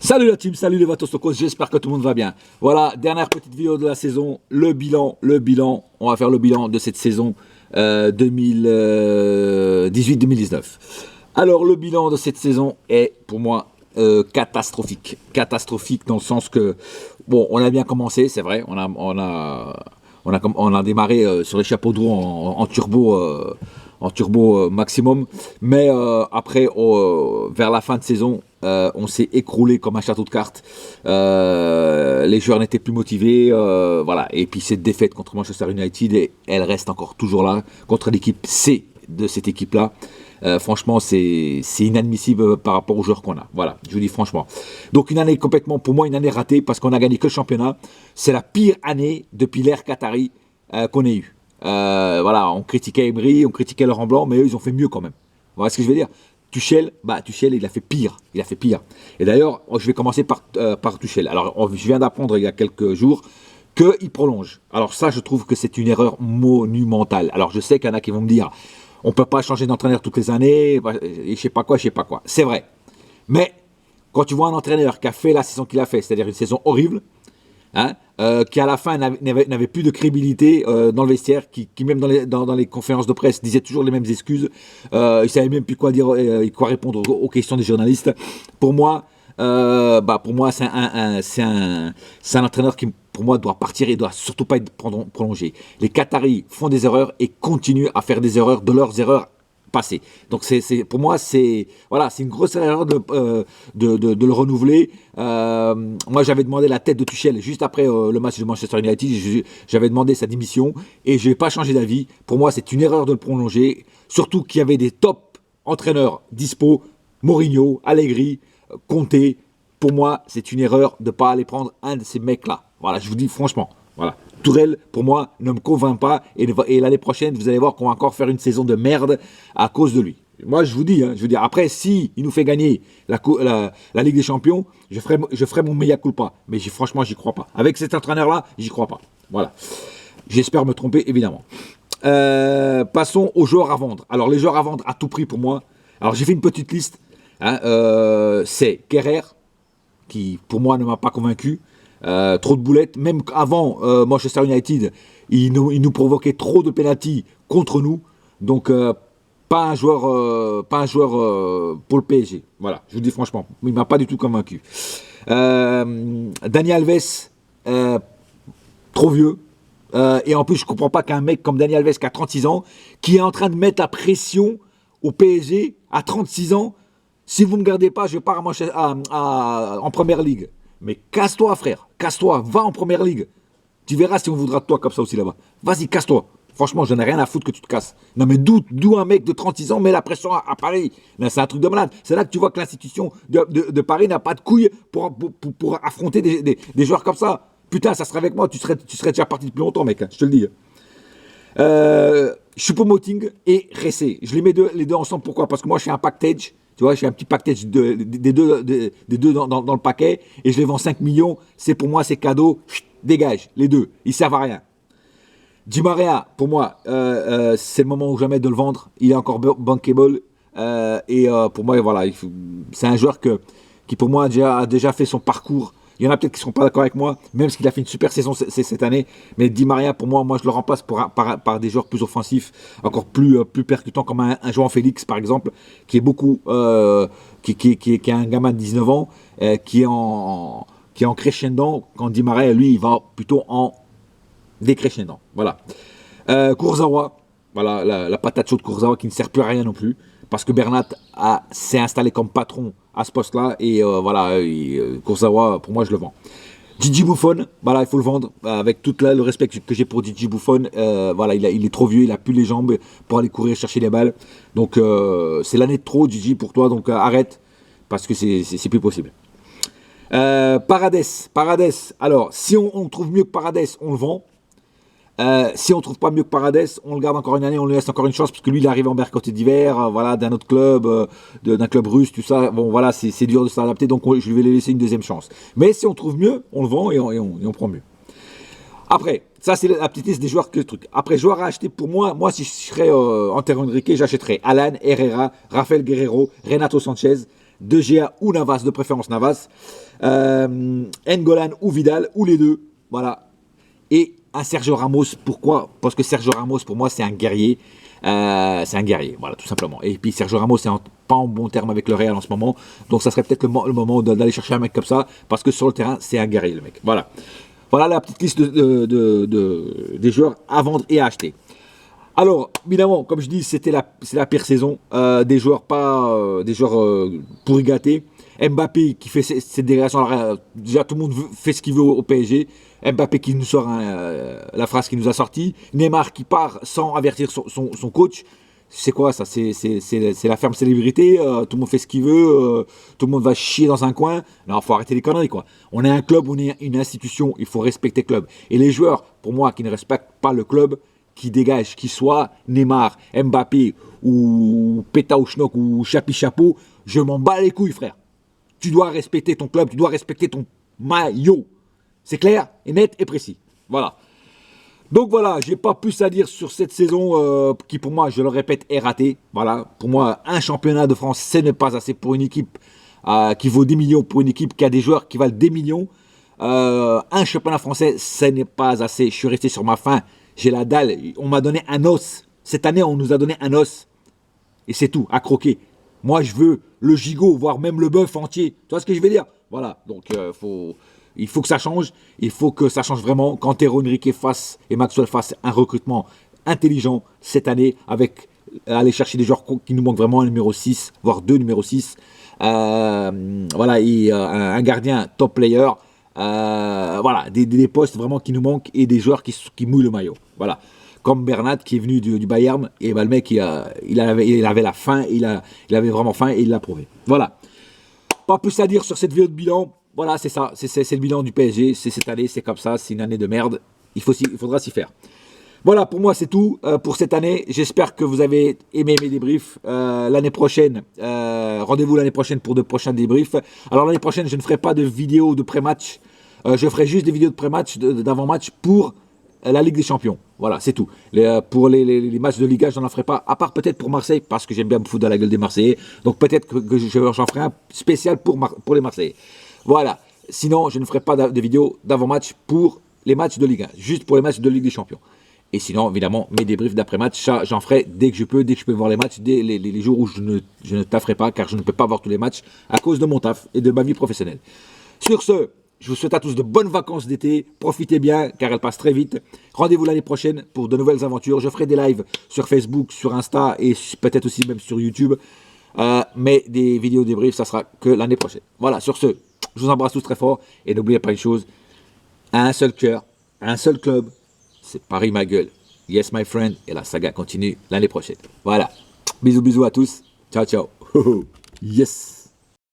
Salut la team, salut les Vatostokos, j'espère que tout le monde va bien. Voilà, dernière petite vidéo de la saison, le bilan. On va faire le bilan de cette saison 2018-2019. Alors le bilan de cette saison est pour moi catastrophique. Catastrophique dans le sens que, bon, on a bien commencé, c'est vrai, on a démarré sur les chapeaux de roue en turbo. En turbo maximum, mais après vers la fin de saison on s'est écroulé comme un château de cartes. Les joueurs n'étaient plus motivés, voilà. Et puis cette défaite contre Manchester United, elle reste encore toujours là contre l'équipe C de cette équipe là. Franchement, c'est inadmissible par rapport aux joueurs qu'on a. Voilà, je vous dis franchement. Donc une année complètement, pour moi, une année ratée parce qu'on a gagné que le championnat. C'est la pire année depuis l'ère Qatari qu'on ait eu. Voilà, on critiquait Emery, on critiquait Laurent Blanc, mais eux, ils ont fait mieux quand même. Voilà ce que je veux dire. Tuchel, il a fait pire. Il a fait pire. Et d'ailleurs, je vais commencer par Tuchel. Alors, je viens d'apprendre il y a quelques jours qu'il prolonge. Alors ça, je trouve que c'est une erreur monumentale. Alors, je sais qu'il y en a qui vont me dire, on ne peut pas changer d'entraîneur toutes les années, et je sais pas quoi. C'est vrai. Mais quand tu vois un entraîneur qui a fait la saison qu'il a fait, c'est-à-dire une saison horrible, hein, qui à la fin n'avait plus de crédibilité dans le vestiaire, qui même dans les conférences de presse disait toujours les mêmes excuses, il ne savait même plus quoi dire, quoi répondre aux questions des journalistes. Pour moi, c'est un entraîneur qui, pour moi, doit partir et doit surtout pas être prolongé. Les Qataris font des erreurs et continuent à faire des erreurs de leurs erreurs passées. Donc pour moi, c'est une grosse erreur de le renouveler. Moi, j'avais demandé la tête de Tuchel juste après le match de Manchester United. J'avais demandé sa démission et je n'ai pas changé d'avis. Pour moi, c'est une erreur de le prolonger. Surtout qu'il y avait des top entraîneurs dispo, Mourinho, Allegri, Conte. Pour moi, c'est une erreur de ne pas aller prendre un de ces mecs-là. Voilà, je vous dis franchement. Voilà. Tourelle, pour moi, ne me convainc pas. Et l'année prochaine, vous allez voir qu'on va encore faire une saison de merde à cause de lui. Moi, je vous dis, après, si il nous fait gagner la Ligue des Champions, je ferai mon mea culpa. Mais franchement, j'y crois pas. Avec cet entraîneur-là, j'y crois pas. Voilà. J'espère me tromper, évidemment. Passons aux joueurs à vendre. Alors, les joueurs à vendre à tout prix pour moi. Alors, j'ai fait une petite liste. C'est Kerrer, qui pour moi ne m'a pas convaincu. Trop de boulettes, même avant Manchester United, il nous provoquait trop de pénaltys contre nous, donc pas un joueur pour le PSG. Voilà, je vous dis franchement, il m'a pas du tout convaincu. Dani Alves, trop vieux, et en plus je comprends pas qu'un mec comme Dani Alves qui a 36 ans, qui est en train de mettre la pression au PSG à 36 ans, si vous me gardez pas, je pars en première ligue. Mais casse-toi, frère. Casse-toi. Va en première ligue. Tu verras si on voudra de toi comme ça aussi là-bas. Vas-y, casse-toi. Franchement, je n'ai rien à foutre que tu te casses. Non, mais d'où un mec de 36 ans met la pression à Paris? Là, c'est un truc de malade. C'est là que tu vois que l'institution de Paris n'a pas de couilles pour affronter des joueurs comme ça. Putain, ça serait avec moi. Tu serais déjà parti depuis longtemps, mec. Je te le dis. Choupo-Moting et Ressé. Je les mets les deux ensemble. Pourquoi? Parce que moi, je fais un package. Tu vois, je fais un petit package des deux dans le paquet et je les vends 5 millions. C'est pour moi, c'est cadeau. Chut, dégage, les deux. Ils servent à rien. Di Maria, pour moi, c'est le moment ou jamais de le vendre. Il est encore bankable. Pour moi, voilà, c'est un joueur qui pour moi, a déjà fait son parcours. Il y en a peut-être qui ne seront pas d'accord avec moi, même s'il a fait une super saison cette année. Mais Di Maria, pour moi, je le remplace par des joueurs plus offensifs, encore plus percutants, comme un João Félix, par exemple, qui est beaucoup, qui est un gamin de 19 ans, qui est en crescendo, quand Di Maria, lui, il va plutôt en décrescendo. Voilà. Kurzawa, voilà, la patate chaude Kurzawa qui ne sert plus à rien non plus, parce que Bernat s'est installé comme patron à ce poste-là, et Kurzawa, pour moi, je le vends. Gigi Buffon, voilà, il faut le vendre, avec tout le respect que j'ai pour Gigi Buffon. Voilà, il est trop vieux, il a plus les jambes pour aller courir chercher les balles. Donc, c'est l'année de trop, Gigi, pour toi, donc arrête, parce que c'est plus possible. Paredes, alors, si on trouve mieux que Paredes, on le vend. Si on ne trouve pas mieux que Paredes, on le garde encore une année, on lui laisse encore une chance, parce que lui, il arrive en mercato d'hiver, voilà, d'un autre club, d'un club russe, tout ça. Bon, voilà, c'est dur de s'adapter, donc je vais lui laisser une deuxième chance. Mais si on trouve mieux, on le vend et on prend mieux. Après, ça, c'est la petite liste des joueurs que truc. Après, joueurs à acheter pour moi, si je serais Antero Henrique, j'achèterais Alan, Herrera, Rafael Guerreiro, Renato Sanchez, De Gea ou Navas, de préférence Navas. N'Golan ou Vidal, ou les deux. Voilà. Et un Sergio Ramos. Pourquoi? Parce que Sergio Ramos, pour moi, c'est un guerrier. C'est un guerrier, voilà, tout simplement. Et puis Sergio Ramos est pas en bon terme avec le Real en ce moment. Donc ça serait peut-être le moment d'aller chercher un mec comme ça. Parce que sur le terrain, c'est un guerrier, le mec. Voilà. Voilà la petite liste des joueurs à vendre et à acheter. Alors, évidemment, comme je dis, c'est la pire saison. Des joueurs pourri gâtés. Mbappé qui fait ses dégradations. Déjà, tout le monde fait ce qu'il veut au PSG. Mbappé qui nous sort la phrase qu'il nous a sortie. Neymar qui part sans avertir son coach. C'est quoi ça? C'est la ferme célébrité. Tout le monde fait ce qu'il veut. Tout le monde va chier dans un coin. Non, il faut arrêter les conneries, quoi. On est un club, on est une institution. Il faut respecter le club. Et les joueurs, pour moi, qui ne respectent pas le club, qui dégagent, qu'ils soient Neymar, Mbappé ou Péta ou Schnock ou Chapi Chapeau, je m'en bats les couilles, frère. Tu dois respecter ton club, tu dois respecter ton maillot. C'est clair et net et précis. Voilà. Donc voilà, j'ai pas plus à dire sur cette saison qui pour moi, je le répète, est ratée. Voilà, pour moi, un championnat de France, ce n'est pas assez pour une équipe qui vaut 10 millions, pour une équipe qui a des joueurs qui valent des millions. Un championnat français, ce n'est pas assez. Je suis resté sur ma faim. J'ai la dalle. On m'a donné un os. Cette année, on nous a donné un os. Et c'est tout, à croquer. Moi, je veux le gigot, voire même le bœuf entier. Tu vois ce que je veux dire? Voilà. Donc, il faut que ça change. Il faut que ça change vraiment. Qu'Antero Henrique et Maxwell fassent un recrutement intelligent cette année avec aller chercher des joueurs qui nous manquent vraiment, un numéro 6, voire 2 numéros 6. Voilà, et un gardien top player. Voilà, des postes vraiment qui nous manquent et des joueurs qui mouillent le maillot. Voilà. Comme Bernat qui est venu du Bayern, et ben le mec il avait la faim, il avait vraiment faim et il l'a prouvé. Voilà. Pas plus à dire sur cette vidéo de bilan. Voilà, c'est ça, c'est le bilan du PSG, c'est cette année, c'est comme ça, c'est une année de merde. Il faudra s'y faire. Voilà, pour moi c'est tout pour cette année. J'espère que vous avez aimé mes débriefs. L'année prochaine, rendez-vous l'année prochaine pour de prochains débriefs. Alors l'année prochaine, je ne ferai pas de vidéos de pré-match. Je ferai juste des vidéos de pré-match, d'avant-match pour la Ligue des Champions. Voilà, c'est tout. Pour les matchs de Liga, je n'en ferai pas, à part peut-être pour Marseille, parce que j'aime bien me foutre dans la gueule des Marseillais. Donc peut-être que j'en ferai un spécial pour les Marseillais. Voilà. Sinon, je ne ferai pas de vidéos d'avant-match pour les matchs de Ligue 1, juste pour les matchs de Ligue des Champions. Et sinon, évidemment, mes débriefs d'après-match, ça, j'en ferai dès que je peux voir les matchs, dès les jours où je ne tafferai pas, car je ne peux pas voir tous les matchs à cause de mon taf et de ma vie professionnelle. Sur ce, je vous souhaite à tous de bonnes vacances d'été. Profitez bien, car elles passent très vite. Rendez-vous l'année prochaine pour de nouvelles aventures. Je ferai des lives sur Facebook, sur Insta et peut-être aussi même sur YouTube. Mais des vidéos débriefs, ça sera que l'année prochaine. Voilà, sur ce, je vous embrasse tous très fort. Et n'oubliez pas une chose, un seul cœur, un seul club, c'est Paris ma gueule. Yes my friend. Et la saga continue l'année prochaine. Voilà. Bisous bisous à tous. Ciao ciao. Yes.